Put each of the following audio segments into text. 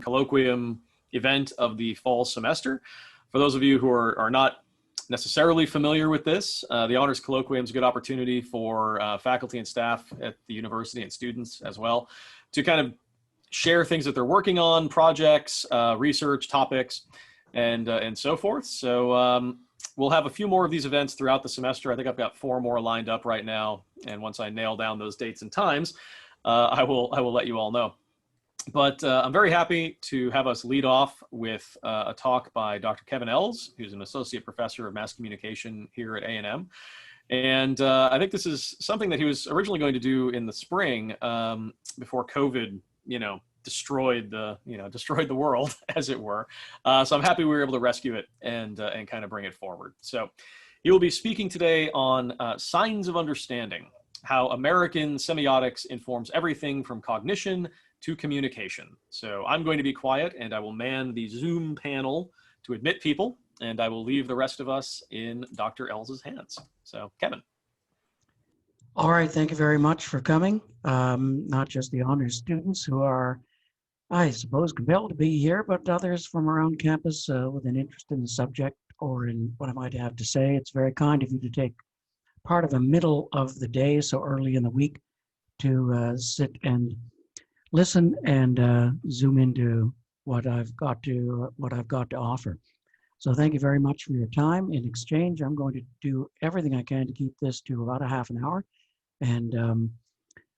colloquium event of the fall semester. For those of you who are not necessarily familiar with this, the Honors Colloquium is a good opportunity for faculty and staff at the university and students as well to kind of share things that they're working on, projects, research topics, and so forth. So we'll have a few more of these events throughout the semester. I think I've got 4 more lined up right now. And once I nail down those dates and times, I will let you all know. But I'm very happy to have us lead off with a talk by Dr. Kevin Ells, who's an associate professor of mass communication here at A&M. And I think this is something that he was originally going to do in the spring before COVID, destroyed the world, as it were. So I'm happy we were able to rescue it and kind of bring it forward. So he will be speaking today on signs of understanding, how American semiotics informs everything from cognition to communication. So I'm going to be quiet and I will man the Zoom panel to admit people, and I will leave the rest of us in Dr. Ells' hands. So Kevin. All right, thank you very much for coming. Not just the honors students who are, I suppose, compelled to be here, but others from around campus with an interest in the subject or in what I might have to say. It's very kind of you to take part of the middle of the day, so early in the week, to sit and listen and zoom into what I've got to offer. So thank you very much for your time. In exchange, I'm going to do everything I can to keep this to about a half an hour and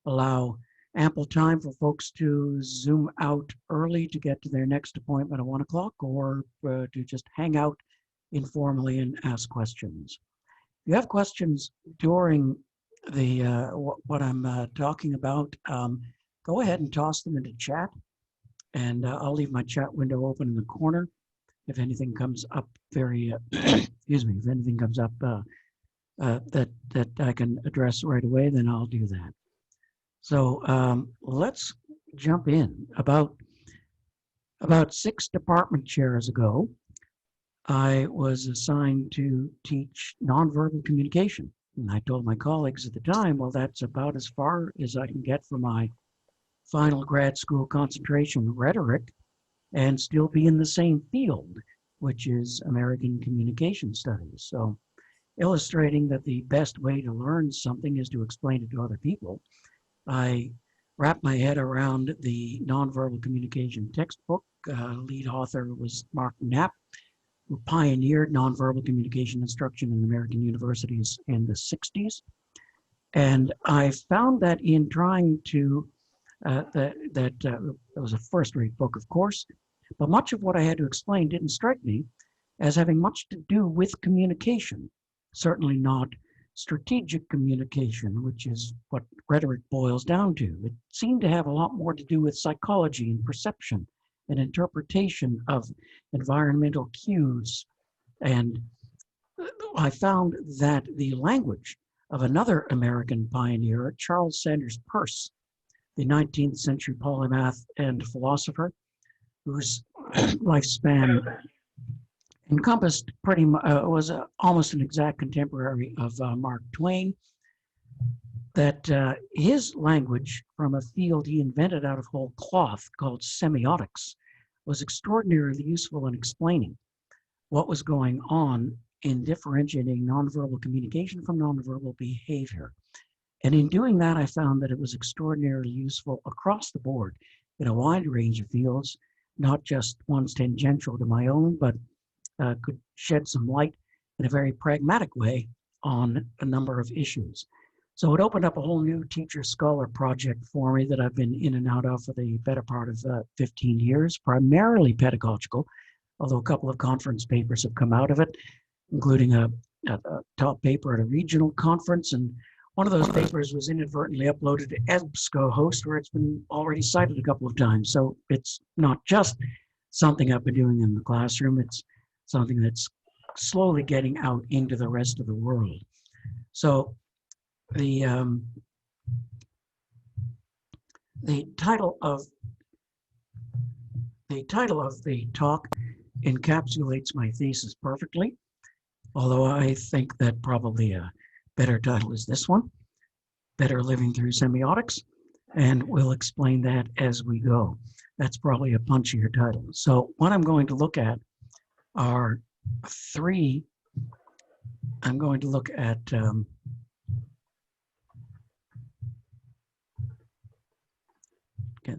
allow ample time for folks to zoom out early to get to their next appointment at 1 o'clock or to just hang out informally and ask questions. If you have questions during the what I'm talking about, go ahead and toss them into chat, and I'll leave my chat window open in the corner. If anything comes up excuse me, if anything comes up that I can address right away, then I'll do that. So let's jump in. About 6 department chairs ago, I was assigned to teach nonverbal communication. And I told my colleagues at the time, well, that's about as far as I can get for my final grad school concentration rhetoric and still be in the same field, which is American communication studies. So illustrating that the best way to learn something is to explain it to other people, I wrapped my head around the nonverbal communication textbook. Lead author was Mark Knapp, who pioneered nonverbal communication instruction in American universities in the 60s. And I found that in trying to that was a first-rate book, of course, but much of what I had to explain didn't strike me as having much to do with communication, certainly not strategic communication, which is what rhetoric boils down to. It seemed to have a lot more to do with psychology and perception and interpretation of environmental cues. And I found that the language of another American pioneer, Charles Sanders Peirce, the 19th century polymath and philosopher, whose lifespan encompassed was almost an exact contemporary of Mark Twain, that his language from a field he invented out of whole cloth called semiotics was extraordinarily useful in explaining what was going on in differentiating nonverbal communication from nonverbal behavior. And in doing that, I found that it was extraordinarily useful across the board in a wide range of fields, not just ones tangential to my own, but could shed some light in a very pragmatic way on a number of issues. So it opened up a whole new teacher-scholar project for me that I've been in and out of for the better part of 15 years, primarily pedagogical, although a couple of conference papers have come out of it, including a top paper at a regional conference. And one of those papers was inadvertently uploaded to EBSCOhost, where it's been already cited a couple of times. So it's not just something I've been doing in the classroom, it's something that's slowly getting out into the rest of the world. So the title of the talk encapsulates my thesis perfectly, although I think that probably a better title is this one, Better Living Through Semiotics. and we'll explain that as we go. That's probably a punchier title. So what I'm going to look at are three. I'm going to look at getting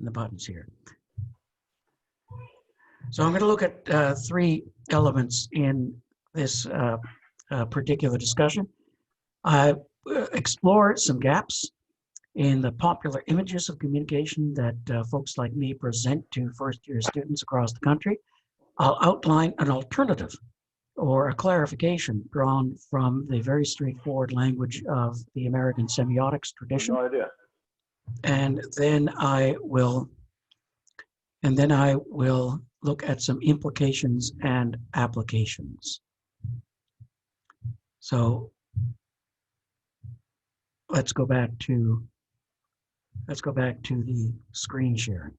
the buttons here. So I'm going to look at three elements in this particular discussion. I explore some gaps in the popular images of communication that folks like me present to first-year students across the country. I'll outline an alternative or a clarification drawn from the very straightforward language of the American semiotics tradition. No idea. And then I will look at some implications and applications. So let's go back to the screen sharing.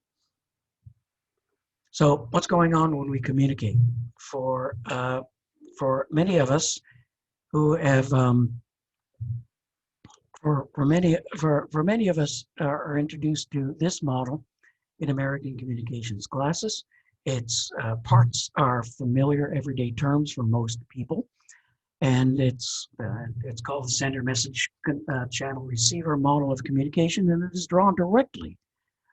So what's going on when we communicate? For many of us who have for many of us are introduced to this model in American communications classes. Its parts are familiar everyday terms for most people, and it's called the sender message channel receiver model of communication, and it is drawn directly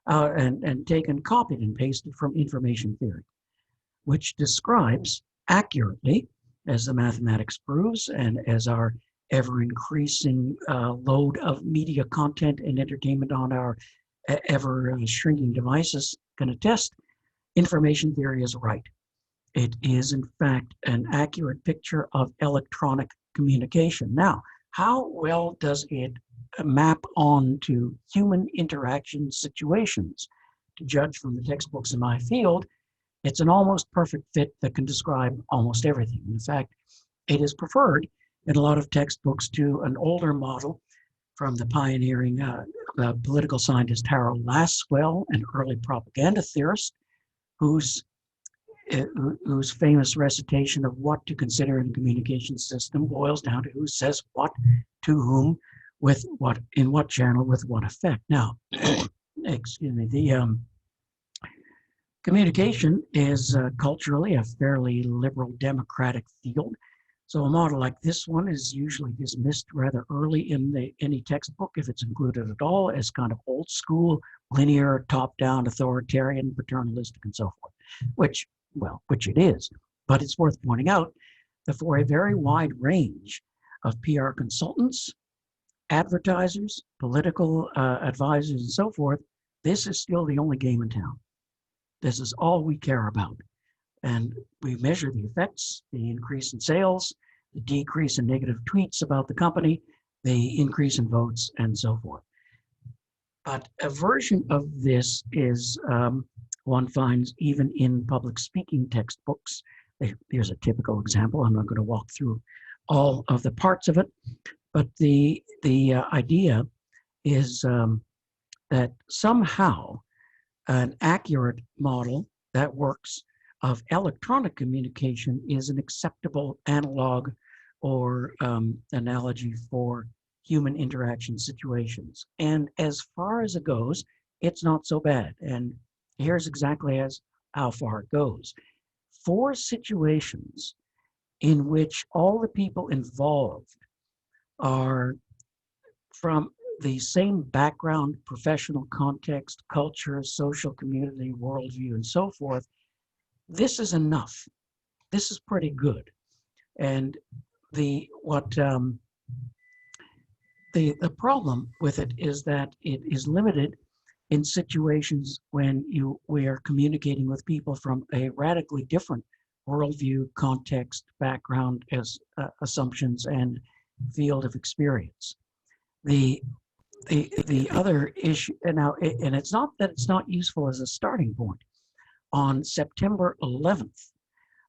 and taken, copied and pasted from information theory, which describes accurately, as the mathematics proves, and as our ever-increasing load of media content and entertainment on our ever-shrinking devices can attest, information theory is right. It is, in fact, an accurate picture of electronic communication. Now, how well does it map onto human interaction situations? To judge from the textbooks in my field, it's an almost perfect fit that can describe almost everything. In fact, it is preferred in a lot of textbooks to an older model from the pioneering political scientist Harold Lasswell, an early propaganda theorist, whose famous recitation of what to consider in a communication system boils down to who says what to whom, with what, in what channel, with what effect. Now, excuse me, the communication is culturally a fairly liberal democratic field. So a model like this one is usually dismissed rather early in any textbook, if it's included at all, as kind of old school, linear, top-down, authoritarian, paternalistic, and so forth, which it is. But it's worth pointing out that for a very wide range of PR consultants, advertisers, political advisors, and so forth, this is still the only game in town. This is all we care about. And we measure the effects, the increase in sales, the decrease in negative tweets about the company, the increase in votes, and so forth. But a version of this is one finds even in public speaking textbooks. Here's a typical example. I'm not going to walk through all of the parts of it, but the idea is that somehow an accurate model that works of electronic communication is an acceptable analog or analogy for human interaction situations. And as far as it goes, it's not so bad. And here's exactly how far it goes. For situations in which all the people involved are from the same background, professional context, culture, social community, worldview, and so forth, this is enough. This is pretty good. And the problem with it is that it is limited in situations when we are communicating with people from a radically different worldview, context, background, as assumptions, and field of experience. The other issue, and it's not that it's not useful as a starting point. On September 11th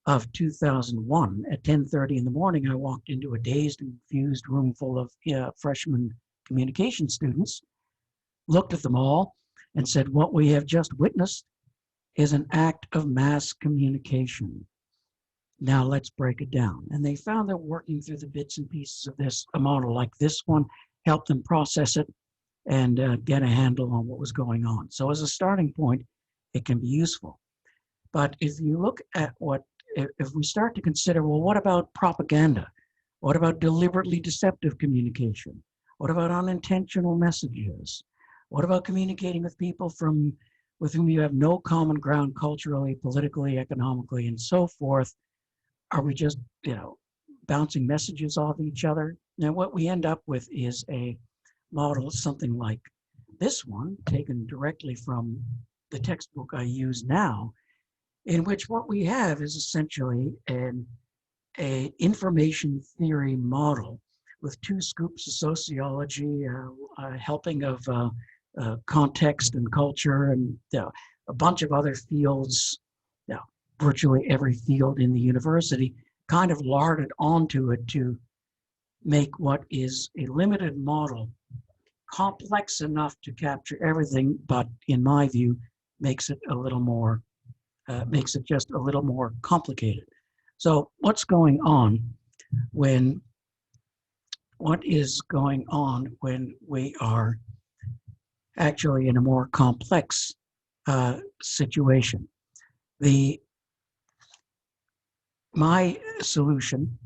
of 2001 at 10:30 in the morning, I walked into a dazed and confused room full of freshman communication students, looked at them all, and said, what we have just witnessed is an act of mass communication. Now let's break it down. And they found that working through the bits and pieces of this, a model like this one, helped them process it and get a handle on what was going on. So as a starting point, it can be useful. But if you look at if we start to consider, well, what about propaganda? What about deliberately deceptive communication? What about unintentional messages? What about communicating with people with whom you have no common ground culturally, politically, economically, and so forth? Are we just, bouncing messages off each other? And what we end up with is a model, something like this one, taken directly from the textbook I use now, in which what we have is essentially an information theory model with two scoops of sociology, helping of context and culture, and a bunch of other fields, virtually every field in the university, kind of larded onto it to make what is a limited model complex enough to capture everything, but in my view, makes it just a little more complicated. So what is going on when we are actually in a more complex situation? My solution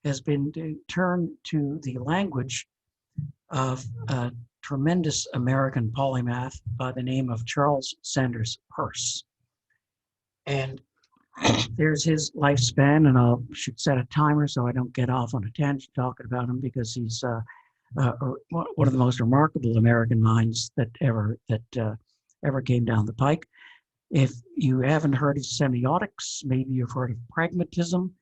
has been to turn to the language of a tremendous American polymath by the name of Charles Sanders Peirce. And there's his lifespan, and I should set a timer so I don't get off on a tangent talking about him, because he's one of the most remarkable American minds that ever came down the pike. If you haven't heard of semiotics, maybe you've heard of pragmatism,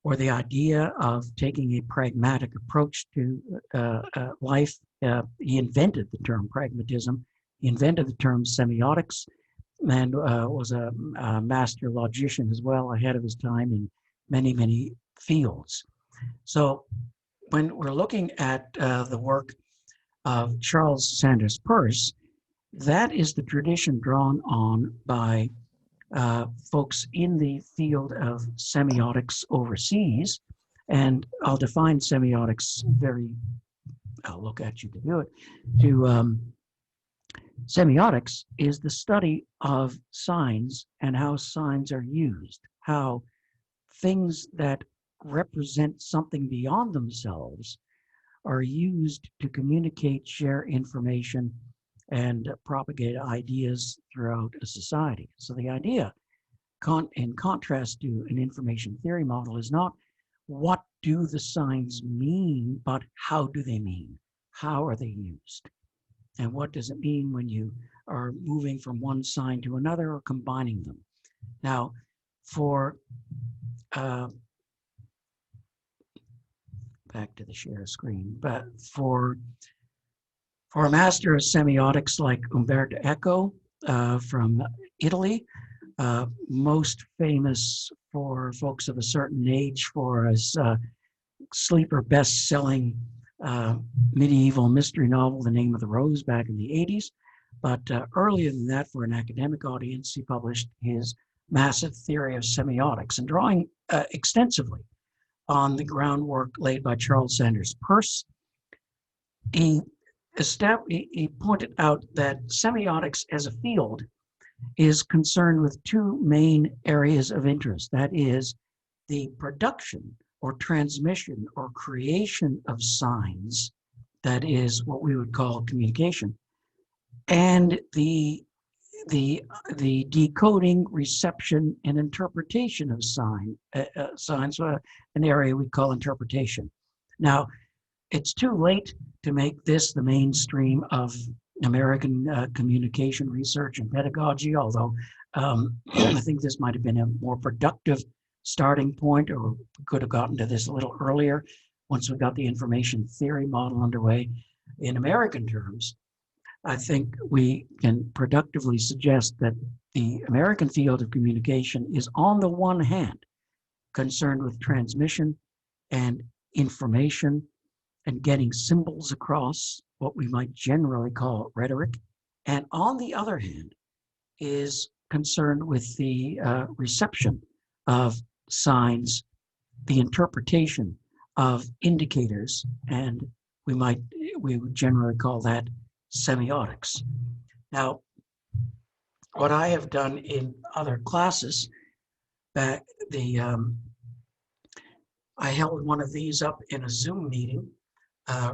or the idea of taking a pragmatic approach to life. He invented the term pragmatism. He invented the term semiotics, and was a master logician as well, ahead of his time in many, many fields. So when we're looking at the work of Charles Sanders Peirce, that is the tradition drawn on by folks in the field of semiotics overseas. And I'll define semiotics I'll look at you to do it. Semiotics is the study of signs and how signs are used, how things that represent something beyond themselves are used to communicate, share information, and propagate ideas throughout a society. So the idea, in contrast to an information theory model, is not what do the signs mean, but how do they mean? How are they used? And what does it mean when you are moving from one sign to another or combining them? Now, back to the share screen, but for a master of semiotics like Umberto Eco from Italy, most famous for folks of a certain age for his sleeper best-selling medieval mystery novel, The Name of the Rose, back in the 80s. But earlier than that, for an academic audience, he published his massive theory of semiotics, and drawing extensively on the groundwork laid by Charles Sanders Peirce, he pointed out that semiotics as a field is concerned with two main areas of interest. That is the production or transmission or creation of signs, that is what we would call communication, and the decoding, reception, and interpretation of signs, an area we call interpretation. Now, it's too late to make this the mainstream of American communication research and pedagogy, although I think this might have been a more productive starting point, or we could have gotten to this a little earlier once we got the information theory model underway. In American terms, I think we can productively suggest that the American field of communication is, on the one hand, concerned with transmission and information and getting symbols across, what we might generally call rhetoric, and on the other hand, is concerned with the reception of signs, the interpretation of indicators, and we would generally call that semiotics. Now, what I have done in other classes, I held one of these up in a Zoom meeting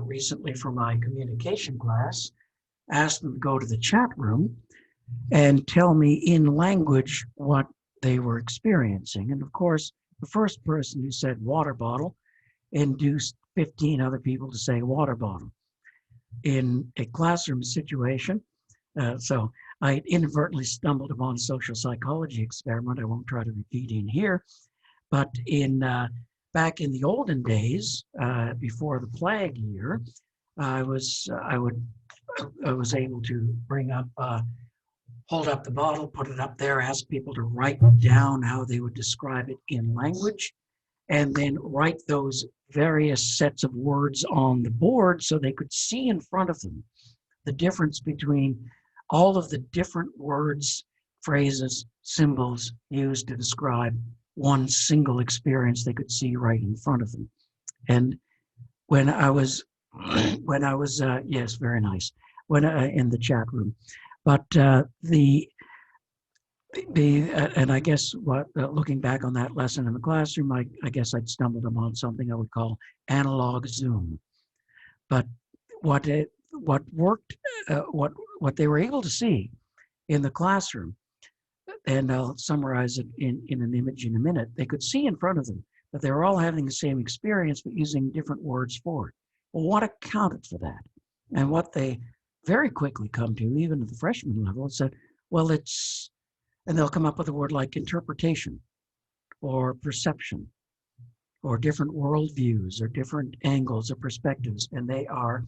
recently for my communication class, asked them to go to the chat room and tell me in language what they were experiencing. And of course, the first person who said water bottle induced 15 other people to say water bottle. In a classroom situation, so I inadvertently stumbled upon a social psychology experiment I won't try to repeat in here, but back in the olden days, before the plague year, I was able to bring up, hold up the bottle, put it up there, ask people to write down how they would describe it in language, and then write those various sets of words on the board so they could see in front of them the difference between all of the different words, phrases, symbols used to describe one single experience they could see right in front of them. And when I was yes, very nice, when in the chat room, but and I guess looking back on that lesson in the classroom, I guess I'd stumbled upon something I would call analog Zoom. But what worked, what they were able to see in the classroom, and I'll summarize it in an image in a minute, they could see in front of them that they were all having the same experience, but using different words for it. Well, what accounted for that? And what they very quickly come to, even at the freshman level, is that, well, and they'll come up with a word like interpretation or perception or different worldviews or different angles or perspectives, and they are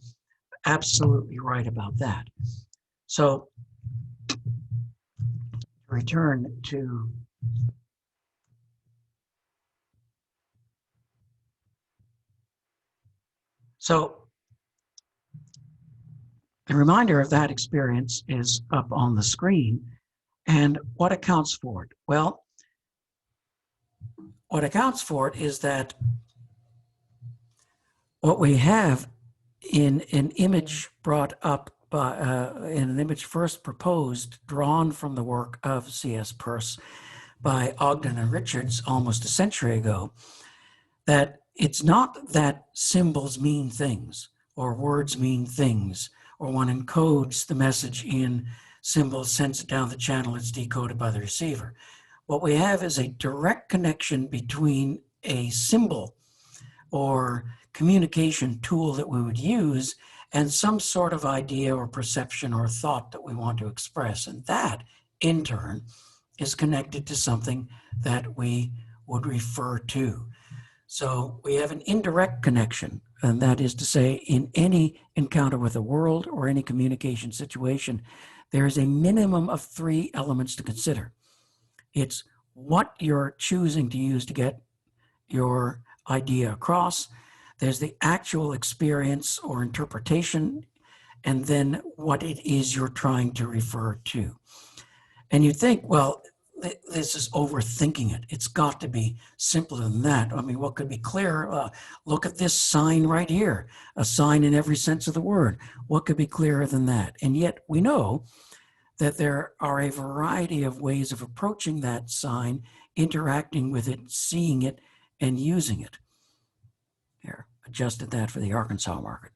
absolutely right about that. So return to the reminder of that experience is up on the screen. And what accounts for it? Well, what accounts for it is that what we have in an image brought up by, in an image first proposed, drawn from the work of C.S. Peirce by Ogden and Richards almost a century ago, that it's not that symbols mean things or words mean things, or one encodes the message in symbols, sends it down the channel, it's decoded by the receiver. What we have is a direct connection between a symbol or communication tool that we would use and some sort of idea or perception or thought that we want to express. And that, in turn, is connected to something that we would refer to. So we have an indirect connection, and that is to say, in any encounter with the world or any communication situation, there is a minimum of 3 elements to consider. It's what you're choosing to use to get your idea across. There's the actual experience or interpretation, and then what it is you're trying to refer to. And you think, well, this is overthinking it. It's got to be simpler than that. I mean, what could be clearer? Look at this sign right here, a sign in every sense of the word. What could be clearer than that? And yet we know that there are a variety of ways of approaching that sign, interacting with it, seeing it, and using it. Here, adjusted that for the Arkansas market.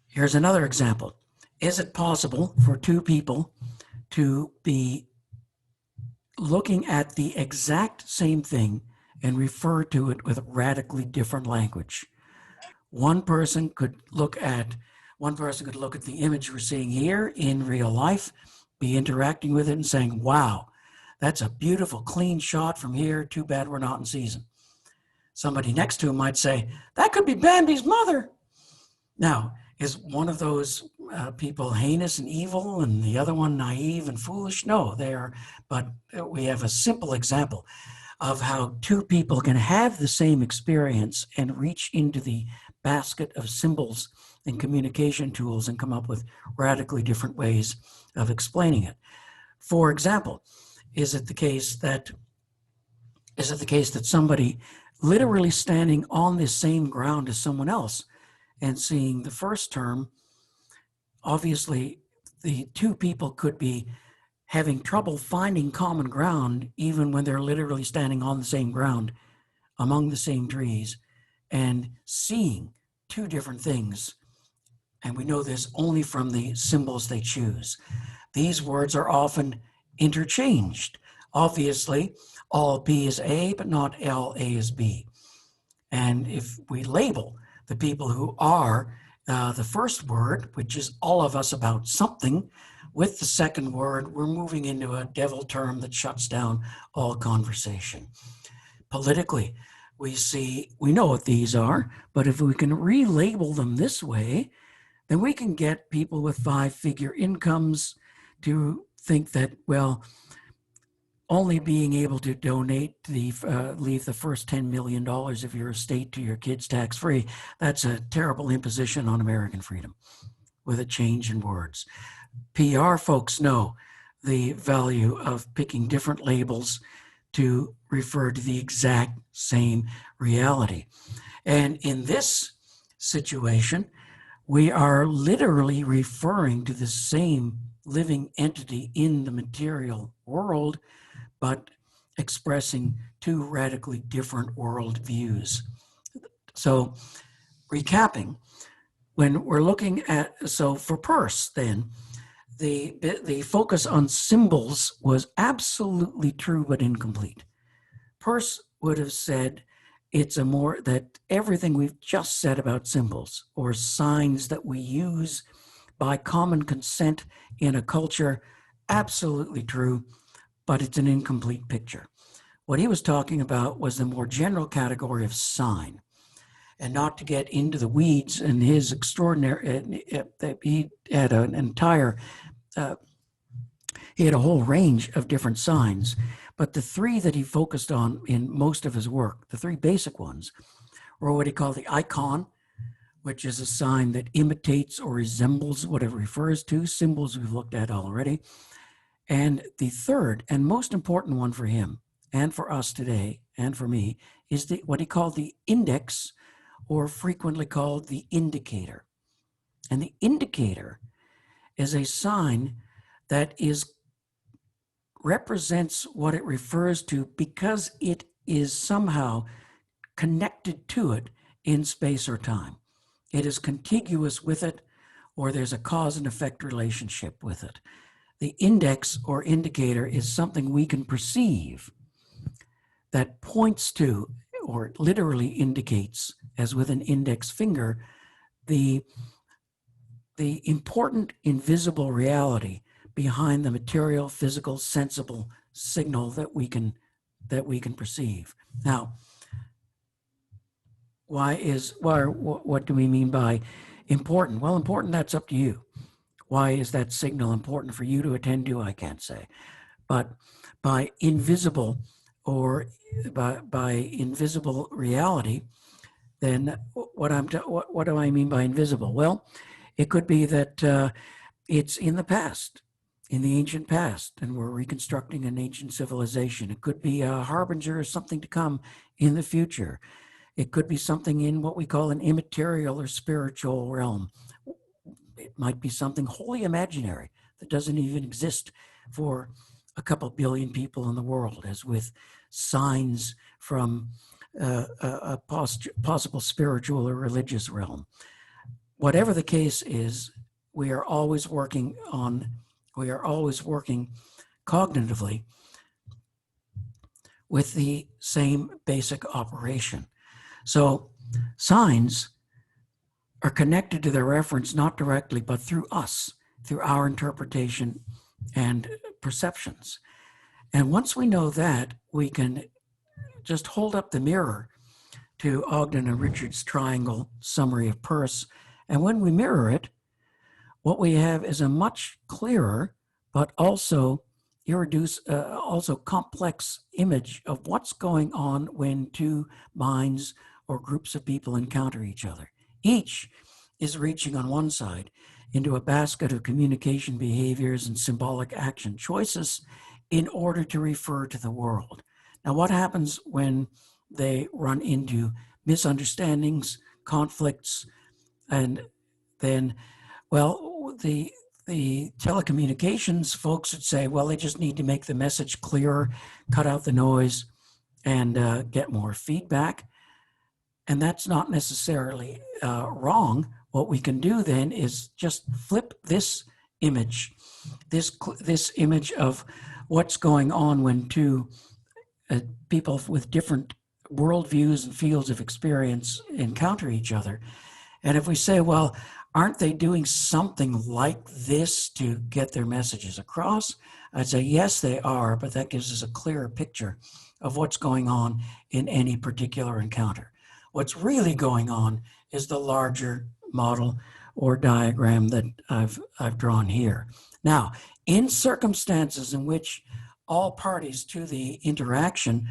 Here's another example. Is it possible for 2 people to be looking at the exact same thing and refer to it with radically different language? One person could look at the image we're seeing here in real life, be interacting with it and saying, wow, that's a beautiful, clean shot from here. Too bad we're not in season. Somebody next to him might say, that could be Bambi's mother. Now, is one of those people heinous and evil and the other one naive and foolish? No, they are, but we have a simple example of how 2 people can have the same experience and reach into the basket of symbols and communication tools and come up with radically different ways of explaining it. For example, is it the case that somebody literally standing on the same ground as someone else and seeing the first term, obviously the two people could be having trouble finding common ground even when they're literally standing on the same ground among the same trees and seeing two different things. And we know this only from the symbols they choose. These words are often interchanged. Obviously, all B is A, but not all A is B. And if we label the people who are the first word, which is all of us about something, with the second word, we're moving into a devil term that shuts down all conversation. Politically, we know what these are, but if we can relabel them this way, then we can get people with 5-figure incomes to think that, well, only being able to donate leave the first $10 million of your estate to your kids tax-free, that's a terrible imposition on American freedom with a change in words. PR folks know the value of picking different labels to refer to the exact same reality. And in this situation, we are literally referring to the same living entity in the material world, but expressing two radically different worldviews. So, recapping, when we're looking at, so for Peirce, then, the focus on symbols was absolutely true but incomplete. Peirce would have said it's that everything we've just said about symbols or signs that we use by common consent in a culture, absolutely true, but it's an incomplete picture. What he was talking about was the more general category of sign. And not to get into the weeds in his extraordinary, he had an entire, he had a whole range of different signs. But the three that he focused on in most of his work, the three basic ones, were what he called the icon, which is a sign that imitates or resembles what it refers to, symbols we've looked at already. And the third and most important one for him and for us today and for me is what he called the index, or frequently called the indicator. And the indicator is a sign that represents what it refers to because it is somehow connected to it in space or time. It is contiguous with it, or there's a cause and effect relationship with it. The index or indicator is something we can perceive that points to, or literally indicates, as with an index finger, the important invisible reality behind the material, physical, sensible signal that we can perceive. Now, what do we mean by important? Well, important, that's up to you. Why is that signal important for you to attend to? I can't say. But by invisible or by invisible reality, then what do I mean by invisible? Well, it could be that it's in the past, in the ancient past, and we're reconstructing an ancient civilization. It could be a harbinger of something to come in the future. It could be something in what we call an immaterial or spiritual realm. It might be something wholly imaginary that doesn't even exist for a couple billion people in the world, as with signs from a possible spiritual or religious realm. Whatever the case is, we are always working cognitively with the same basic operation. So signs are connected to their reference not directly, but through us, through our interpretation and perceptions. And once we know that, we can just hold up the mirror to Ogden and Richard's triangle summary of Peirce. And when we mirror it, what we have is a much clearer, but also also complex image of what's going on when two minds or groups of people encounter each other. Each is reaching on one side into a basket of communication behaviors and symbolic action choices in order to refer to the world. Now, what happens when they run into misunderstandings, conflicts, And then, well, the telecommunications folks would say, well, they just need to make the message clearer, cut out the noise, and get more feedback. And that's not necessarily wrong. What we can do then is just flip this image, this image of what's going on when two people with different worldviews and fields of experience encounter each other. And if we say, well, aren't they doing something like this to get their messages across? I'd say, yes, they are, but that gives us a clearer picture of what's going on in any particular encounter. What's really going on is the larger model or diagram that I've drawn here. Now, in circumstances in which all parties to the interaction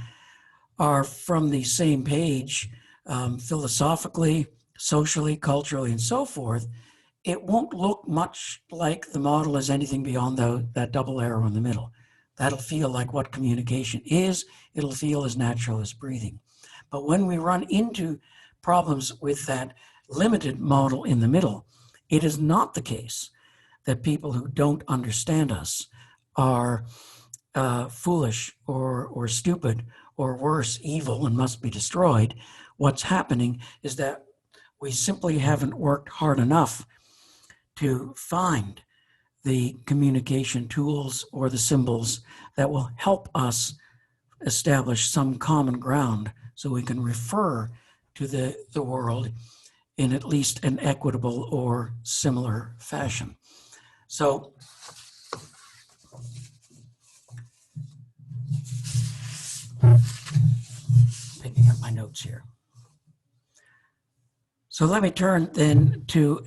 are from the same page, philosophically, socially, culturally, and so forth, it won't look much like the model as anything beyond that double arrow in the middle. That'll feel like what communication is. It'll feel as natural as breathing. But when we run into problems with that limited model in the middle, it is not the case that people who don't understand us are foolish or stupid or worse, evil and must be destroyed. What's happening is that we simply haven't worked hard enough to find the communication tools or the symbols that will help us establish some common ground so we can refer to the world in at least an equitable or similar fashion. So picking up my notes here. So let me turn then to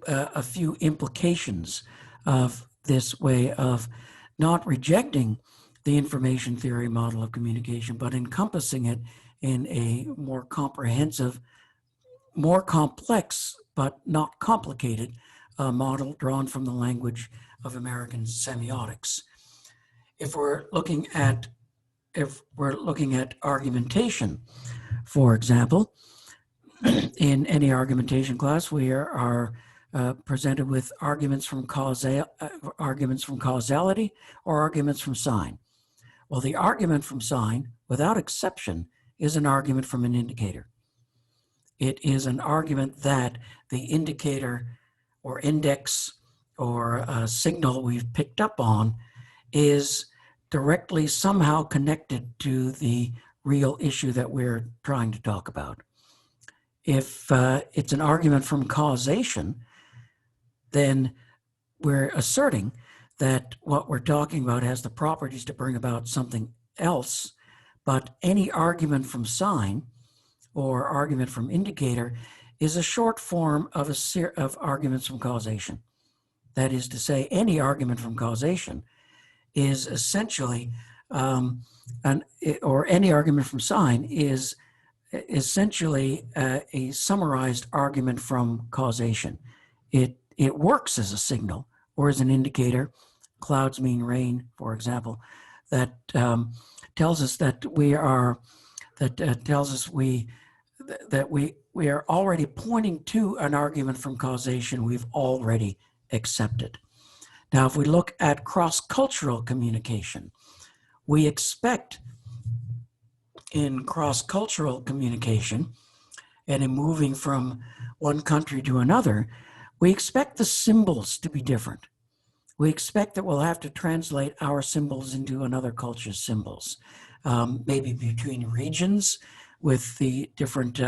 a few implications of this way of not rejecting the information theory model of communication, but encompassing it in a more comprehensive, more complex, but not complicated model drawn from the language of American semiotics. If we're looking at argumentation, for example, in any argumentation class, we are presented with arguments from causality or arguments from sign. Well, the argument from sign, without exception, is an argument from an indicator. It is an argument that the indicator or index or signal we've picked up on is directly somehow connected to the real issue that we're trying to talk about. If it's an argument from causation, then we're asserting that what we're talking about has the properties to bring about something else, but any argument from sign or argument from indicator is a short form of of arguments from causation. That is to say, any argument from causation is essentially, or any argument from sign is essentially a summarized argument from causation. It works as a signal or as an indicator. Clouds mean rain, for example, that tells us that we are already pointing to an argument from causation we've already accepted. Now, if we look at cross-cultural communication, we expect in cross-cultural communication and in moving from one country to another, we expect the symbols to be different. We expect that we'll have to translate our symbols into another culture's symbols, maybe between regions with the different,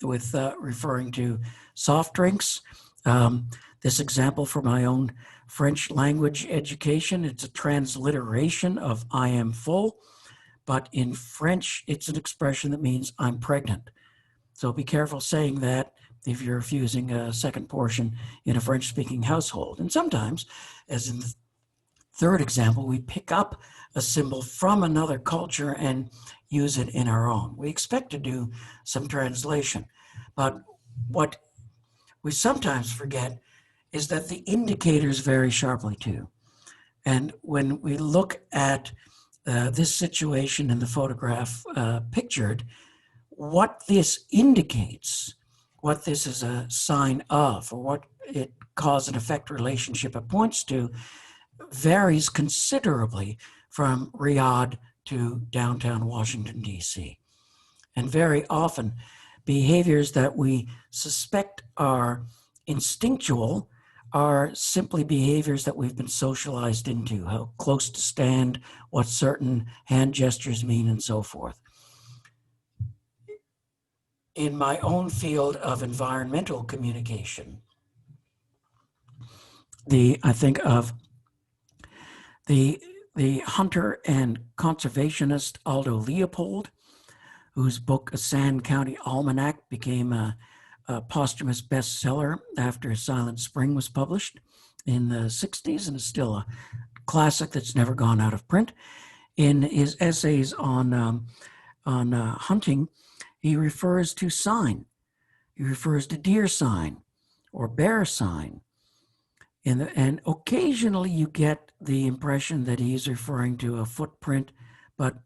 referring to soft drinks. This example from my own French language education, it's a transliteration of I am full, but in French, it's an expression that means I'm pregnant. So be careful saying that if you're using a second portion in a French-speaking household. And sometimes, as in the third example, we pick up a symbol from another culture and use it in our own. We expect to do some translation, but what we sometimes forget is that the indicators vary sharply too. And when we look at this situation in the photograph pictured, what this indicates, what this is a sign of, or what it cause and effect relationship it points to, varies considerably from Riyadh to downtown Washington, D.C. And very often, behaviors that we suspect are instinctual are simply behaviors that we've been socialized into, how close to stand, what certain hand gestures mean, and so forth. In my own field of environmental communication, I think of the hunter and conservationist Aldo Leopold, whose book A Sand County Almanac became a posthumous bestseller after Silent Spring was published in the 60s, and is still a classic that's never gone out of print. In his essays on hunting, he refers to sign. He refers to deer sign or bear sign. And occasionally you get the impression that he's referring to a footprint, but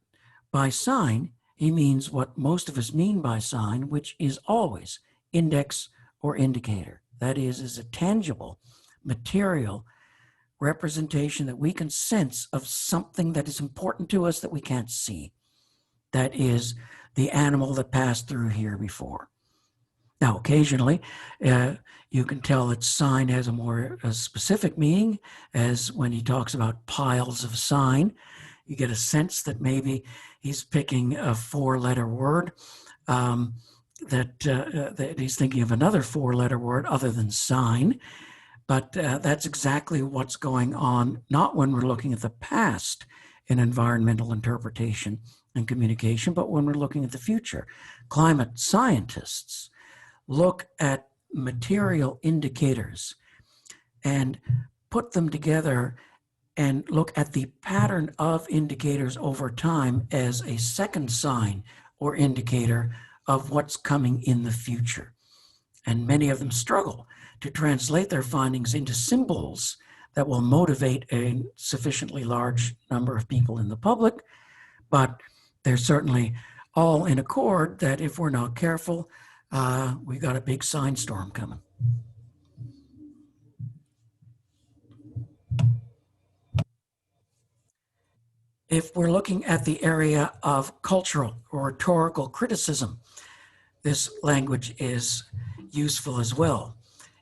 by sign, he means what most of us mean by sign, which is always index or indicator. That is a tangible, material representation that we can sense of something that is important to us that we can't see. That is the animal that passed through here before. Now, occasionally, you can tell that sign has a more specific meaning, as when he talks about piles of sign. You get a sense that maybe he's picking a four-letter word, that he's thinking of another four-letter word other than sign. But that's exactly what's going on, not when we're looking at the past in environmental interpretation and communication, but when we're looking at the future. Climate scientists look at material indicators and put them together and look at the pattern of indicators over time as a second sign or indicator of what's coming in the future. And many of them struggle to translate their findings into symbols that will motivate a sufficiently large number of people in the public, but they're certainly all in accord that if we're not careful, we've got a big sign storm coming. If we're looking at the area of cultural or rhetorical criticism, this language is useful as well.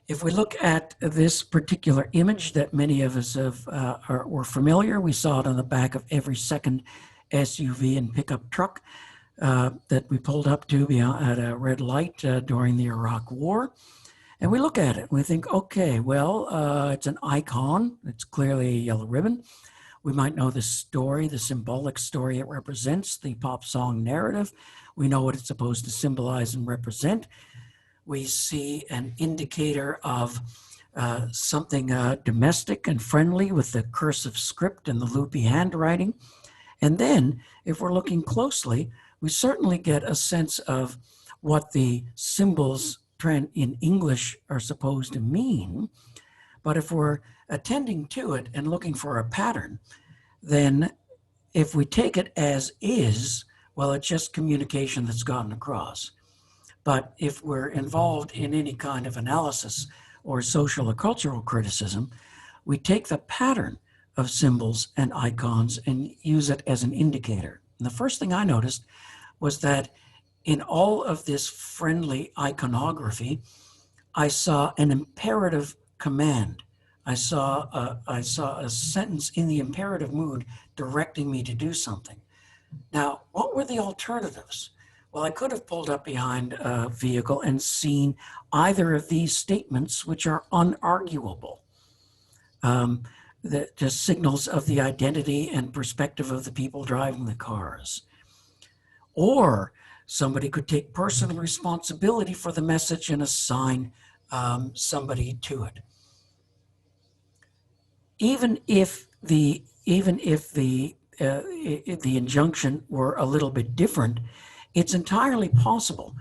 If we look at this particular image that many of us were familiar, we saw it on the back of every second SUV and pickup truck that we pulled up to at a red light during the Iraq War. And we look at it and we think, okay, well, it's an icon. It's clearly a yellow ribbon. We might know the story, the symbolic story it represents, the pop song narrative. We know what it's supposed to symbolize and represent. We see an indicator of something domestic and friendly with the cursive script and the loopy handwriting. And then, if we're looking closely, we certainly get a sense of what the symbols in English are supposed to mean. But if we're attending to it and looking for a pattern, then if we take it as is, well, it's just communication that's gotten across. But if we're involved in any kind of analysis or social or cultural criticism, we take the pattern of symbols and icons and use it as an indicator. And the first thing I noticed was that in all of this friendly iconography, I saw an imperative command. I saw a sentence in the imperative mood directing me to do something. Now, what were the alternatives? Well, I could have pulled up behind a vehicle and seen either of these statements, which are unarguable. Just signals of the identity and perspective of the people driving the cars. Or somebody could take personal responsibility for the message and assign somebody to it. Even if the injunction were a little bit different, it's entirely possible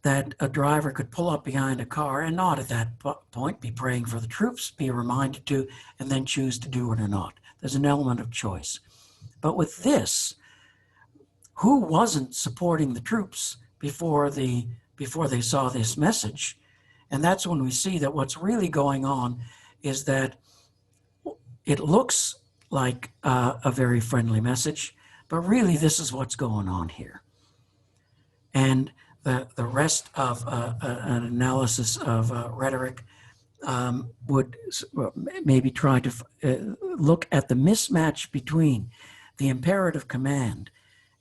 that a driver could pull up behind a car and not at that point be praying for the troops, be reminded to, and then choose to do it or not. There's an element of choice. But with this, who wasn't supporting the troops before they saw this message And that's when we see that what's really going on is that it looks like a very friendly message, but really this is what's going on here. And the rest of an analysis of rhetoric would maybe try to look at the mismatch between the imperative command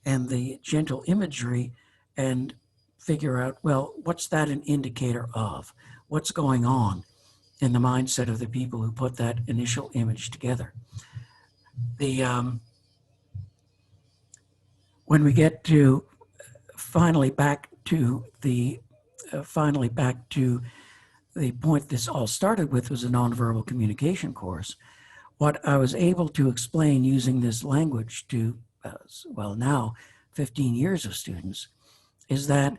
and the gentle imagery and figure out, well, what's that an indicator of? What's going on in the mindset of the people who put that initial image together? When we get to finally back to the point this all started with, was a nonverbal communication course. What I was able to explain using this language to, now 15 years of students, is that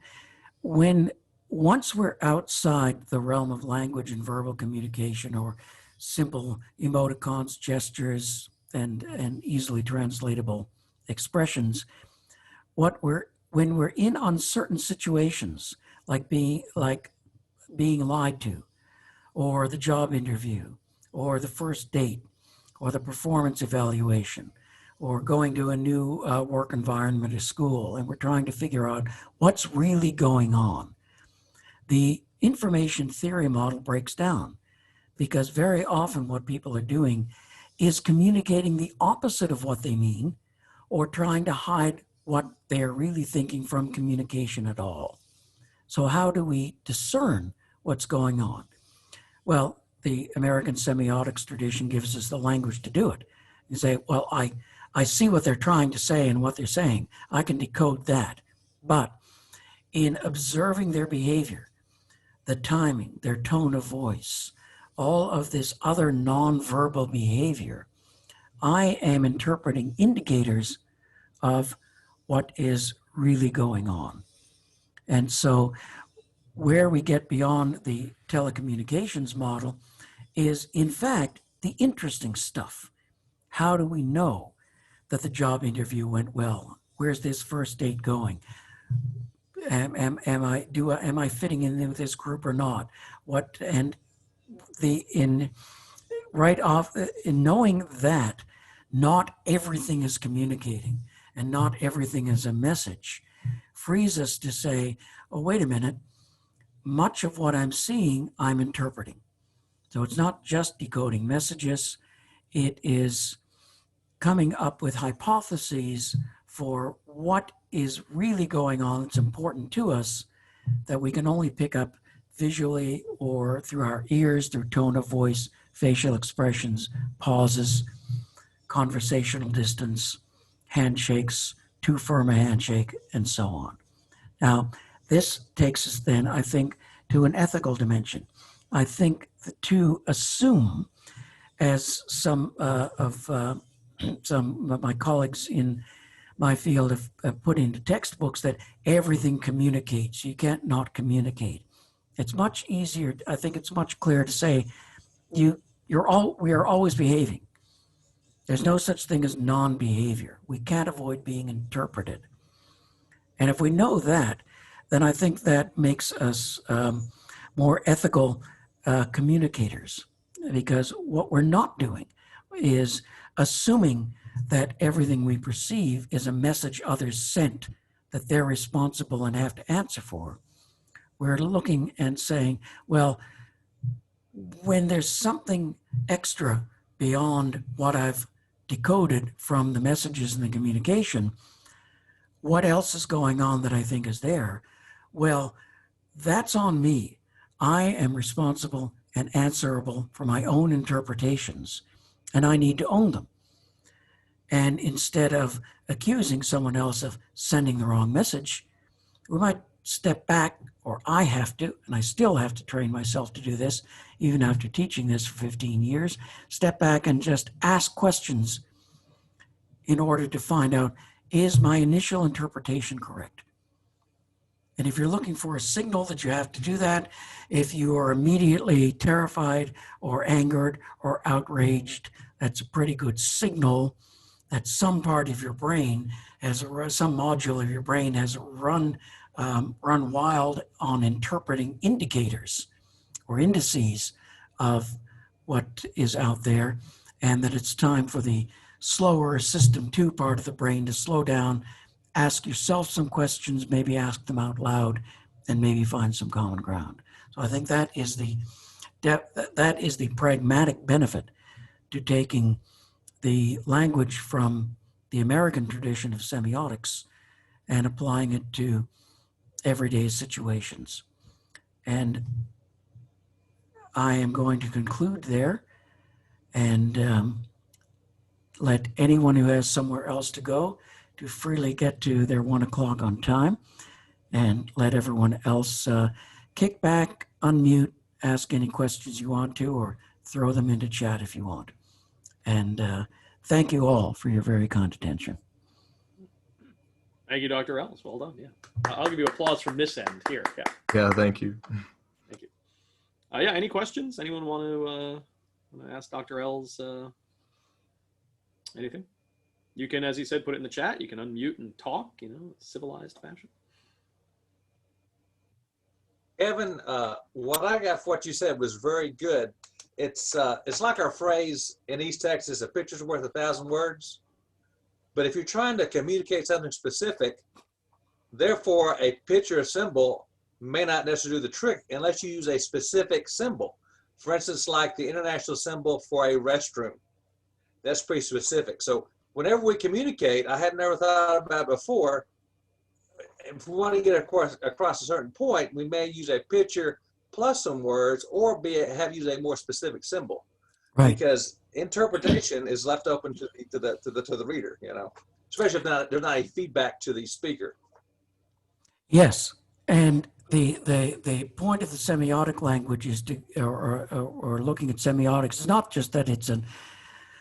once we're outside the realm of language and verbal communication, or simple emoticons, gestures, and easily translatable expressions, when we're in uncertain situations, like being lied to, or the job interview, or the first date, or the performance evaluation, or going to a new work environment or school, and we're trying to figure out what's really going on, the information theory model breaks down, because very often what people are doing is communicating the opposite of what they mean, or trying to hide what they're really thinking from communication at all. So how do we discern what's going on? Well, the American semiotics tradition gives us the language to do it. You say, well, I see what they're trying to say and what they're saying. I can decode that. But in observing their behavior, the timing, their tone of voice, all of this other nonverbal behavior, I am interpreting indicators of what is really going on. And so where we get beyond the telecommunications model is, in fact, the interesting stuff. How do we know that the job interview went well? Where's this first date going? Am I fitting in with this group or not? In knowing that not everything is communicating and not everything is a message, frees us to say, oh, wait a minute, much of what I'm seeing, I'm interpreting. So it's not just decoding messages, it is coming up with hypotheses for what is really going on that's important to us, that we can only pick up visually or through our ears, through tone of voice, facial expressions, pauses, conversational distance, handshakes, too firm a handshake, and so on. Now, this takes us then, I think, to an ethical dimension. I think to assume, as some of my colleagues in my field have put into textbooks, that everything communicates. You can't not communicate. It's much easier. I think it's much clearer to say we are always behaving. There's no such thing as non-behavior. We can't avoid being interpreted. And if we know that, then I think that makes us more ethical communicators, because what we're not doing is assuming that everything we perceive is a message others sent that they're responsible and have to answer for. We're looking and saying, well, when there's something extra beyond what I've decoded from the messages and the communication, what else is going on that I think is there? Well, that's on me. I am responsible and answerable for my own interpretations, and I need to own them. And instead of accusing someone else of sending the wrong message, we might step back, or I have to, and I still have to train myself to do this, even after teaching this for 15 years, step back and just ask questions in order to find out, is my initial interpretation correct? And if you're looking for a signal that you have to do that, if you are immediately terrified or angered or outraged, that's a pretty good signal that some part of your brain some module of your brain has run wild on interpreting indicators. or indices of what is out there, and that it's time for the slower system 2 part of the brain to slow down, ask yourself some questions, maybe ask them out loud, and maybe find some common ground. So I think that is the pragmatic benefit to taking the language from the American tradition of semiotics and applying it to everyday situations. And I am going to conclude there and let anyone who has somewhere else to go to freely get to their 1 o'clock on time, and let everyone else kick back, unmute, ask any questions you want to, or throw them into chat if you want. And thank you all for your very kind attention. Thank you, Dr. Ells. Well done. Yeah, I'll give you applause from this end here. Yeah. Yeah, thank you. Thank you. Yeah. Any questions? Anyone want to ask Dr. Ells anything? You can, as he said, put it in the chat. You can unmute and talk. Civilized fashion. Evan, what I got for what you said was very good. It's like our phrase in East Texas, a picture's worth 1,000 words. But if you're trying to communicate something specific, therefore a picture or symbol may not necessarily do the trick unless you use a specific symbol. For instance, like the international symbol for a restroom. That's pretty specific. So whenever we communicate, I had never thought about it before. If we want to get across a certain point, we may use a picture plus some words, or have used a more specific symbol. Right. Because interpretation is left open to the reader, especially if there's not a feedback to the speaker. Yes, and the point of the semiotic language is to, or looking at semiotics, is not just that it's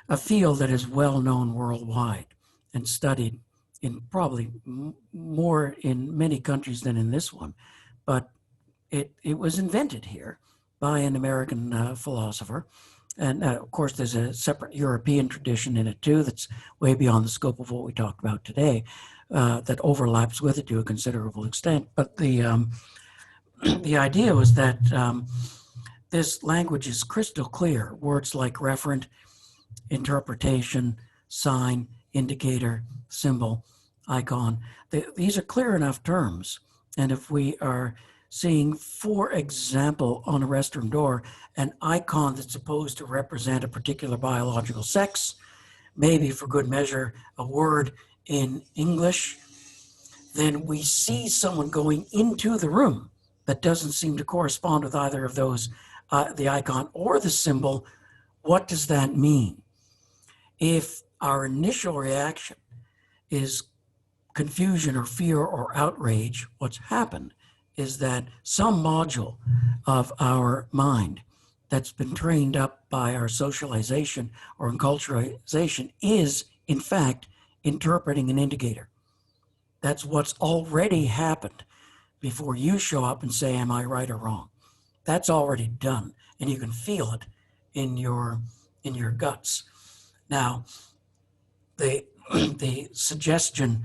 a field that is well known worldwide and studied in probably more in many countries than in this one, but it was invented here by an American philosopher. And of course, there's a separate European tradition in it too that's way beyond the scope of what we talked about today, that overlaps with it to a considerable extent. But the idea was that this language is crystal clear. Words like referent, interpretation, sign, indicator, symbol, icon, these are clear enough terms. And if we are seeing, for example, on a restroom door, an icon that's supposed to represent a particular biological sex, maybe for good measure, a word in English, then we see someone going into the room that doesn't seem to correspond with either of those, the icon or the symbol. What does that mean? If our initial reaction is confusion or fear or outrage, what's happened is that some module of our mind that's been trained up by our socialization or enculturation is, in fact, interpreting an indicator. That's what's already happened before you show up and say, am I right or wrong? That's already done, and you can feel it in your guts. Now, the suggestion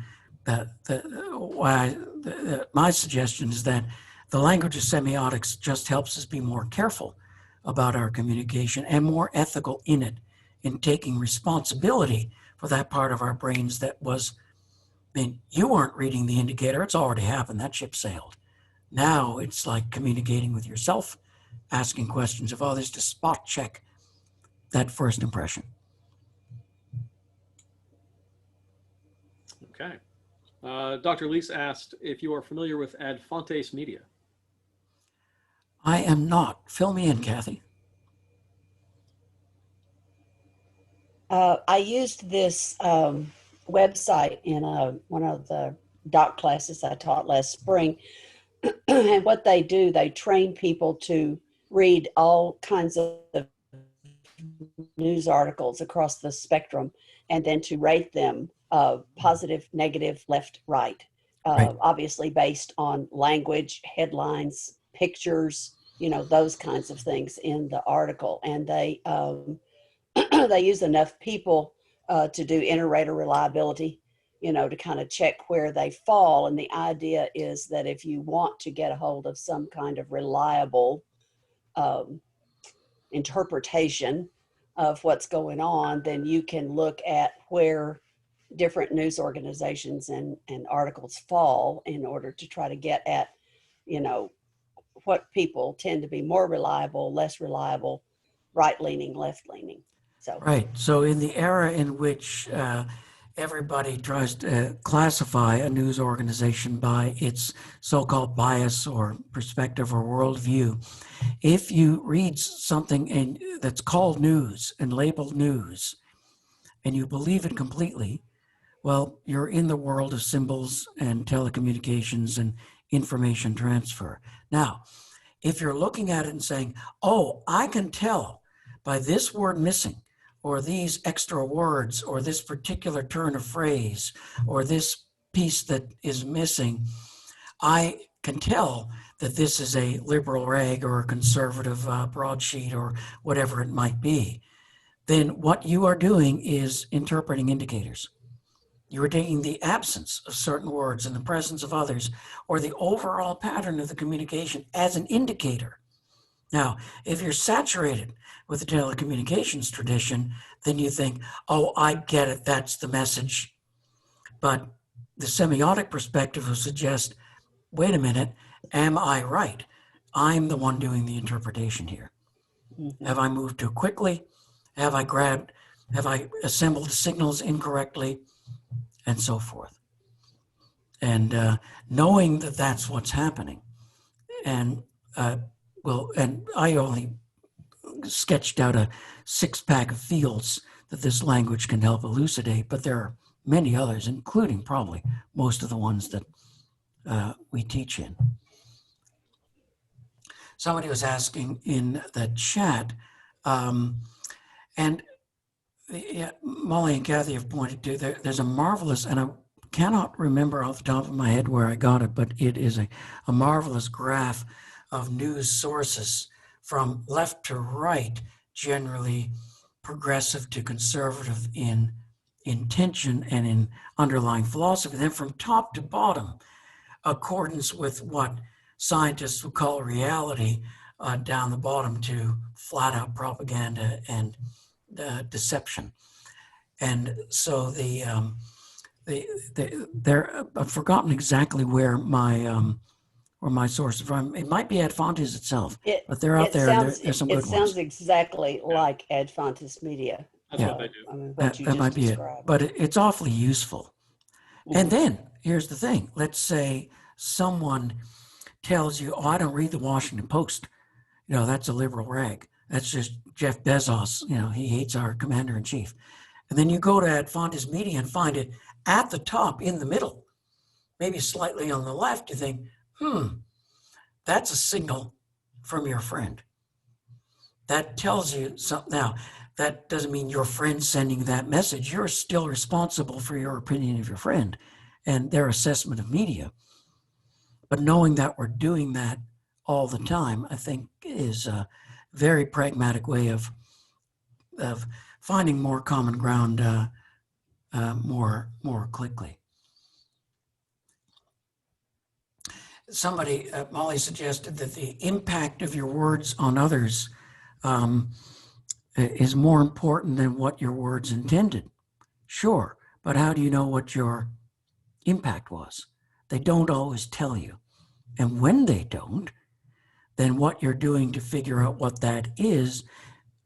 my suggestion is that the language of semiotics just helps us be more careful about our communication and more ethical in it, in taking responsibility for that part of our brains that was, you weren't reading the indicator, it's already happened, that ship sailed. Now it's like communicating with yourself, asking questions of others to spot check that first impression. Okay. Dr. Leese asked if you are familiar with Ad Fontes Media. I am not. Fill me in, Kathy. I used this website in one of the doc classes I taught last spring. And what they do, they train people to read all kinds of news articles across the spectrum and then to rate them positive, negative, left, right. Right. Obviously based on language, headlines, pictures, those kinds of things in the article. And they they use enough people to do inter-rater reliability, to kind of check where they fall. And the idea is that if you want to get a hold of some kind of reliable um, interpretation of what's going on, then you can look at where different news organizations and articles fall in order to try to get at, you know, what people tend to be more reliable, less reliable, right-leaning, left-leaning. So Right. So in the era in which everybody tries to classify a news organization by its so-called bias or perspective or worldview, if you read something that's called news and labeled news, and you believe it completely, well, you're in the world of symbols and telecommunications and information transfer. Now, if you're looking at it and saying, oh, I can tell by this word missing, or these extra words, or this particular turn of phrase, or this piece that is missing, I can tell that this is a liberal rag or a conservative broadsheet or whatever it might be, then what you are doing is interpreting indicators. You are taking the absence of certain words and the presence of others, or the overall pattern of the communication as an indicator. Now, if you're saturated with the telecommunications tradition, then you think, oh, I get it, that's the message. But the semiotic perspective will suggest, wait a minute, am I right? I'm the one doing the interpretation here. mm-hmm. Have I moved too quickly? Have I assembled the signals incorrectly? And so forth. And knowing that that's what's happening. And and I only sketched out a 6-pack of fields that this language can help elucidate, but there are many others, including probably most of the ones that we teach in. Somebody was asking in the chat, and Molly and Kathy have pointed to, there's a marvelous, and I cannot remember off the top of my head where I got it, but it is a marvelous graph of news sources from left to right, generally progressive to conservative in intention and in underlying philosophy. Then from top to bottom, accordance with what scientists would call reality, down the bottom to flat out propaganda and deception. And so I've forgotten exactly where my source is from. It might be Adfontes itself, but they're out there. There's some good ones. It sounds exactly like Adfontes Media. That's what they do. I mean, That might be it, but it's awfully useful. Mm-hmm. And then here's the thing. Let's say someone tells you, oh, I don't read the Washington Post. You know, that's a liberal rag. That's just Jeff Bezos. You know, he hates our commander-in-chief. And then you go to Adfontes Media and find it at the top in the middle, maybe slightly on the left. You think, that's a signal from your friend. That tells you something. Now, that doesn't mean your friend's sending that message. You're still responsible for your opinion of your friend and their assessment of media. But knowing that we're doing that all the time, I think, is a very pragmatic way of finding more common ground more quickly. Somebody, Molly, suggested that the impact of your words on others is more important than what your words intended. Sure, but how do you know what your impact was? They don't always tell you. And when they don't, then what you're doing to figure out what that is,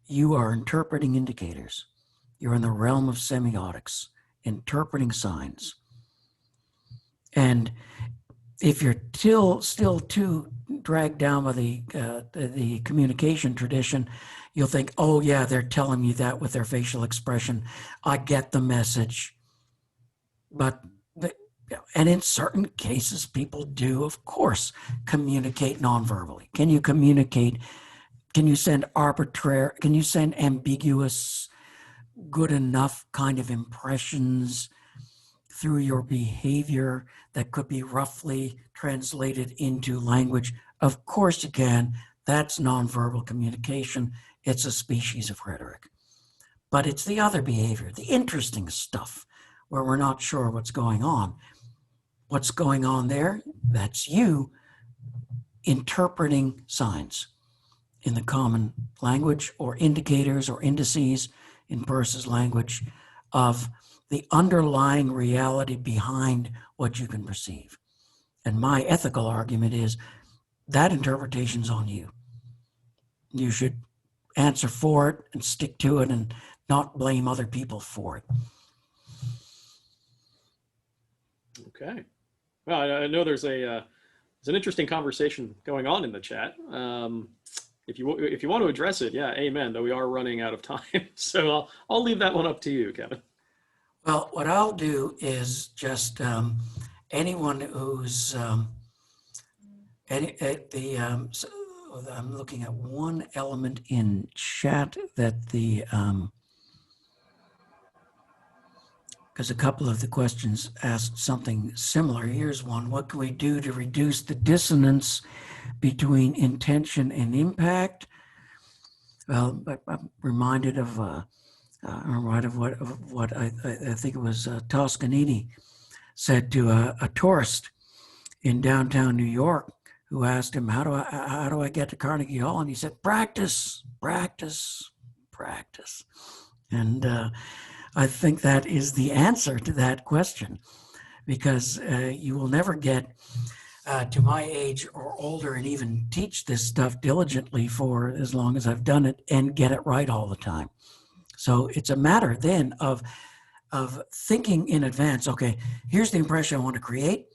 you are interpreting indicators. You're in the realm of semiotics, interpreting signs. And if you're still too dragged down by the communication tradition, you'll think, oh yeah, they're telling me that with their facial expression. I get the message. But and in certain cases, people do, of course, communicate non-verbally. Can you communicate? Can you send can you send ambiguous, good enough kind of impressions through your behavior that could be roughly translated into language? Of course you can. That's nonverbal communication. It's a species of rhetoric. But it's the other behavior, the interesting stuff, where we're not sure what's going on. What's going on there? That's you interpreting signs. in the common language, or indicators or indices in Peirce's language, of the underlying reality behind what you can perceive. And my ethical argument is that interpretation's on you. You should answer for it and stick to it and not blame other people for it. Okay. Well, I know there's an interesting conversation going on in the chat. If you want to address it, yeah, amen. Though we are running out of time, so I'll leave that one up to you, Kevin. Well, what I'll do is just anyone who's so I'm looking at one element in chat that because a couple of the questions asked something similar. Here's one: what can we do to reduce the dissonance between intention and impact? Well, I'm reminded of what I think it was Toscanini said to a tourist in downtown New York who asked him, how do I get to Carnegie Hall? And he said, practice, practice, practice. And I think that is the answer to that question, because you will never get to my age or older and even teach this stuff diligently for as long as I've done it and get it right all the time. So it's a matter then of thinking in advance. Okay, here's the impression I want to create,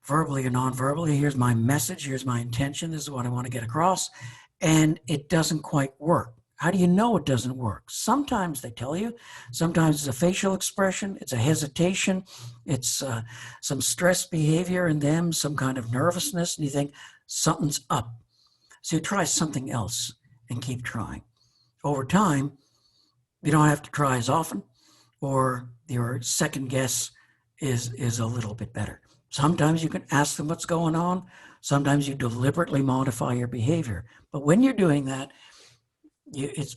verbally or non-verbally. Here's my message. Here's my intention. This is what I want to get across. And it doesn't quite work. How do you know it doesn't work? Sometimes they tell you. Sometimes it's a facial expression. It's a hesitation. It's some stress behavior in them, some kind of nervousness. And you think something's up. So you try something else and keep trying. Over time, you don't have to try as often, or your second guess is a little bit better. Sometimes you can ask them what's going on. Sometimes you deliberately modify your behavior. But when you're doing that, it's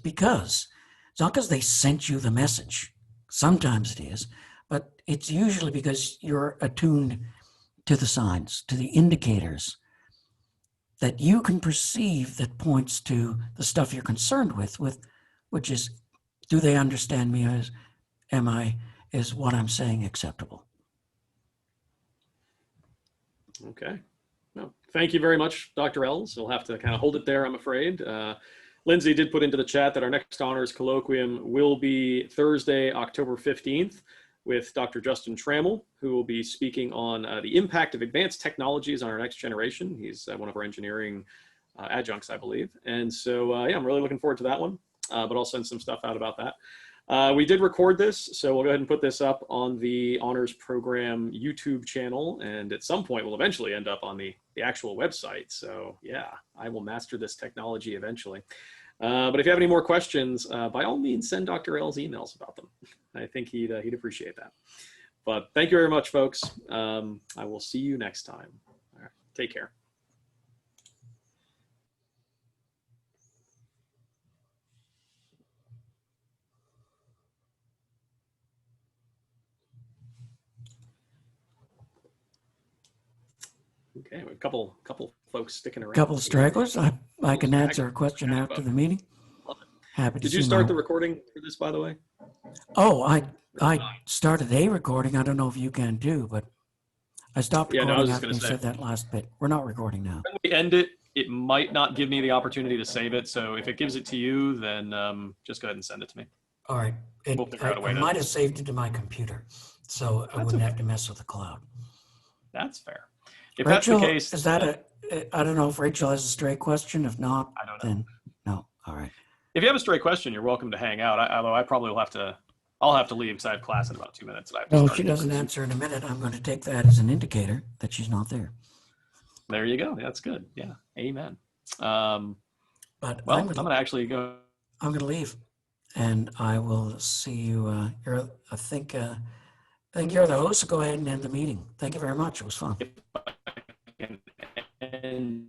not because they sent you the message. Sometimes it is, but it's usually because you're attuned to the signs, to the indicators that you can perceive that points to the stuff you're concerned with, which is, do they understand me is what I'm saying acceptable? Okay. No, thank you very much, Dr. Ells. We'll have to kind of hold it there, I'm afraid. Lindsay did put into the chat that our next honors colloquium will be Thursday, October 15th, with Dr. Justin Trammell, who will be speaking on the impact of advanced technologies on our next generation. He's one of our engineering adjuncts, I believe. And so, yeah, I'm really looking forward to that one, but I'll send some stuff out about that. We did record this, so we'll go ahead and put this up on the Honors Program YouTube channel, and at some point we'll eventually end up on the actual website. So yeah, I will master this technology eventually. But if you have any more questions, by all means, send Dr. Ells emails about them. I think he'd appreciate that. But thank you very much, folks. I will see you next time. All right, take care. Okay, we have a couple folks sticking around. Couple of stragglers. I can answer a question after the meeting. Happy to. Did you start the recording for this, by the way? Oh, I started a recording. I don't know if you can too, but I stopped recording after you said that last bit. We're not recording now. When we end it, it might not give me the opportunity to save it. So if it gives it to you, then just go ahead and send it to me. All right. We'll figure out a way I might have saved it to my computer, so I wouldn't have to mess with the cloud. That's fair. If Rachel, that's the case, is that I don't know if Rachel has a stray question. If not, I don't know. Then no. All right. If you have a stray question, you're welcome to hang out. Although I probably will I'll have to leave because I have class in about 2 minutes. Well, if she doesn't answer in a minute, I'm going to take that as an indicator that she's not there. There you go. That's good. Yeah. Amen. But well, I'm going to actually go. I'm going to leave, and I will see you. I think you're the host. So go ahead and end the meeting. Thank you very much. It was fun. If I can end